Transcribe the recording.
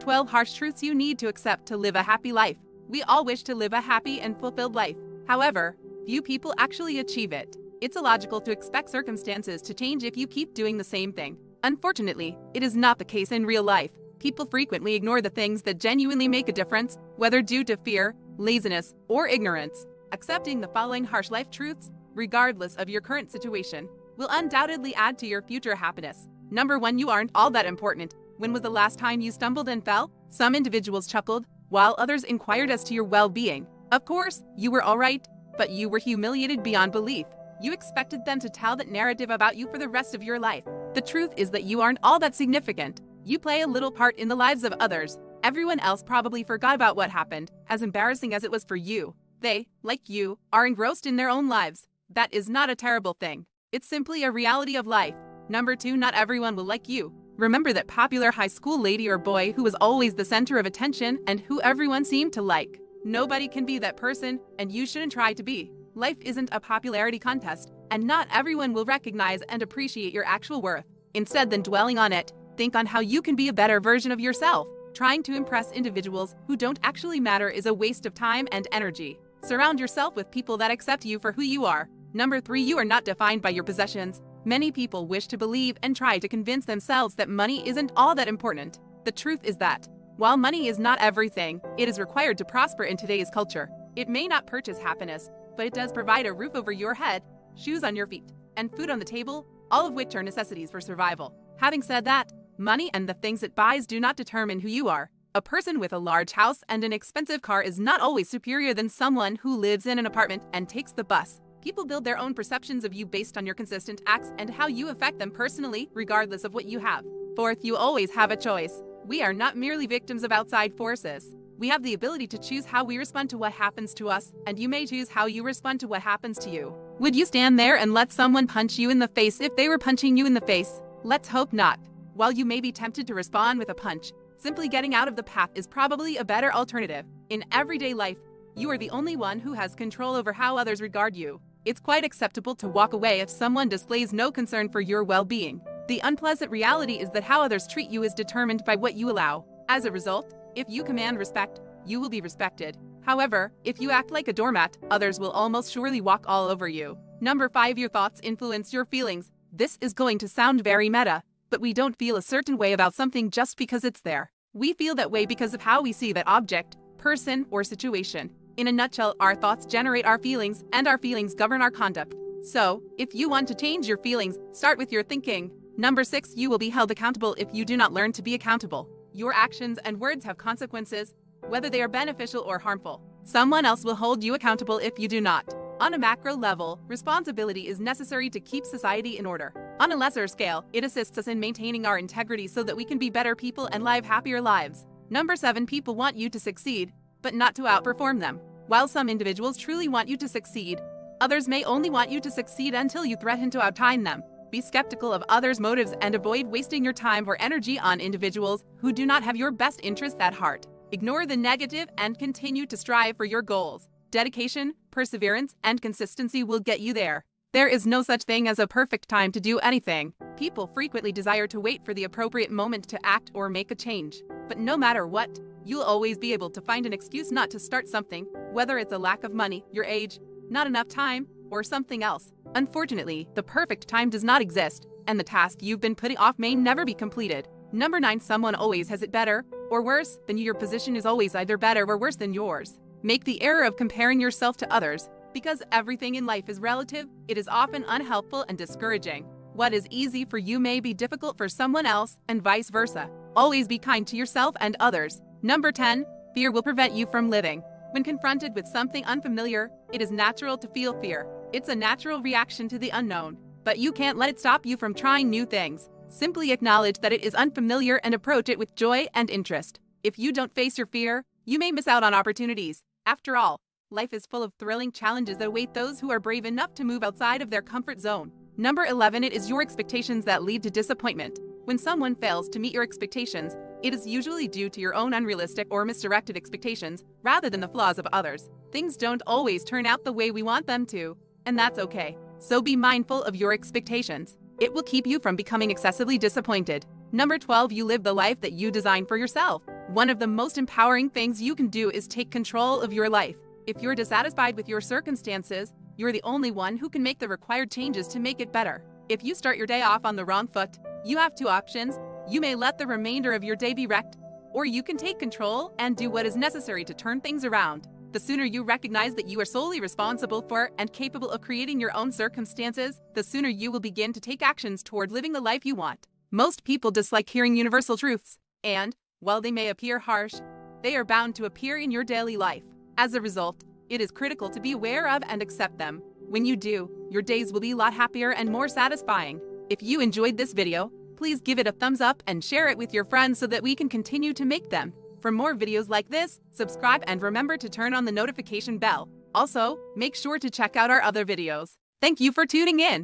12 harsh truths you need to accept to live a happy life. We all wish to live a happy and fulfilled life. However, few people actually achieve it. It's illogical to expect circumstances to change if you keep doing the same thing. Unfortunately, it is not the case in real life. People frequently ignore the things that genuinely make a difference, whether due to fear, laziness, or ignorance. Accepting the following harsh life truths, regardless of your current situation, will undoubtedly add to your future happiness. Number 1. You aren't all that important. When was the last time you stumbled and fell? Some individuals chuckled, while others inquired as to your well-being. Of course, you were all right, but you were humiliated beyond belief. You expected them to tell that narrative about you for the rest of your life. The truth is that you aren't all that significant. You play a little part in the lives of others. Everyone else probably forgot about what happened, as embarrassing as it was for you. They, like you, are engrossed in their own lives. That is not a terrible thing. It's simply a reality of life. Number 2. Not everyone will like you. Remember that popular high school lady or boy who was always the center of attention and who everyone seemed to like. Nobody can be that person, and you shouldn't try to be. Life isn't a popularity contest, and not everyone will recognize and appreciate your actual worth. Instead than dwelling on it, think on how you can be a better version of yourself. Trying to impress individuals who don't actually matter is a waste of time and energy. Surround yourself with people that accept you for who you are. Number 3. You are not defined by your possessions. Many people wish to believe and try to convince themselves that money isn't all that important. The truth is that, while money is not everything, it is required to prosper in today's culture. It may not purchase happiness, but it does provide a roof over your head, shoes on your feet, and food on the table, all of which are necessities for survival. Having said that, money and the things it buys do not determine who you are. A person with a large house and an expensive car is not always superior than someone who lives in an apartment and takes the bus. People build their own perceptions of you based on your consistent acts and how you affect them personally, regardless of what you have. 4th, you always have a choice. We are not merely victims of outside forces. We have the ability to choose how we respond to what happens to us, and you may choose how you respond to what happens to you. Would you stand there and let someone punch you in the face if they were punching you in the face? Let's hope not. While you may be tempted to respond with a punch, simply getting out of the path is probably a better alternative. In everyday life, you are the only one who has control over how others regard you. It's quite acceptable to walk away if someone displays no concern for your well-being. The unpleasant reality is that how others treat you is determined by what you allow. As a result, if you command respect, you will be respected. However, if you act like a doormat, others will almost surely walk all over you. Number 5. Your thoughts influence your feelings. This is going to sound very meta, but we don't feel a certain way about something just because it's there. We feel that way because of how we see that object, person, or situation. In a nutshell, our thoughts generate our feelings, and our feelings govern our conduct. So, if you want to change your feelings, start with your thinking. Number 6. You will be held accountable if you do not learn to be accountable. Your actions and words have consequences, whether they are beneficial or harmful. Someone else will hold you accountable if you do not. On a macro level, responsibility is necessary to keep society in order. On a lesser scale, it assists us in maintaining our integrity so that we can be better people and live happier lives. Number 7. People want you to succeed, but not to outperform them. While some individuals truly want you to succeed, others may only want you to succeed until you threaten to outtime them. Be skeptical of others' motives and avoid wasting your time or energy on individuals who do not have your best interests at heart. Ignore the negative and continue to strive for your goals. Dedication, perseverance, and consistency will get you there. There is no such thing as a perfect time to do anything. People frequently desire to wait for the appropriate moment to act or make a change. But no matter what, you'll always be able to find an excuse not to start something, whether it's a lack of money, your age, not enough time, or something else. Unfortunately, the perfect time does not exist, and the task you've been putting off may never be completed. Number 9. Someone always has it better, or worse, than you. Your position is always either better or worse than yours. Make the error of comparing yourself to others. Because everything in life is relative, it is often unhelpful and discouraging. What is easy for you may be difficult for someone else, and vice versa. Always be kind to yourself and others. Number 10. Fear will prevent you from living. When confronted with something unfamiliar, it is natural to feel fear. It's a natural reaction to the unknown. But you can't let it stop you from trying new things. Simply acknowledge that it is unfamiliar and approach it with joy and interest. If you don't face your fear, you may miss out on opportunities. After all, life is full of thrilling challenges that await those who are brave enough to move outside of their comfort zone. Number 11. It is your expectations that lead to disappointment. When someone fails to meet your expectations, it is usually due to your own unrealistic or misdirected expectations rather than the flaws of others. Things don't always turn out the way we want them to, and that's okay. So be mindful of your expectations. It will keep you from becoming excessively disappointed. Number 12. You live the life that you design for yourself. One of the most empowering things you can do is take control of your life. If you're dissatisfied with your circumstances, you're the only one who can make the required changes to make it better. If you start your day off on the wrong foot, you have two options. You may let the remainder of your day be wrecked, or you can take control and do what is necessary to turn things around. The sooner you recognize that you are solely responsible for and capable of creating your own circumstances, the sooner you will begin to take actions toward living the life you want. Most people dislike hearing universal truths, and, while they may appear harsh, they are bound to appear in your daily life. As a result, it is critical to be aware of and accept them. When you do, your days will be a lot happier and more satisfying. If you enjoyed this video, please give it a thumbs up and share it with your friends so that we can continue to make them. For more videos like this, subscribe and remember to turn on the notification bell. Also, make sure to check out our other videos. Thank you for tuning in.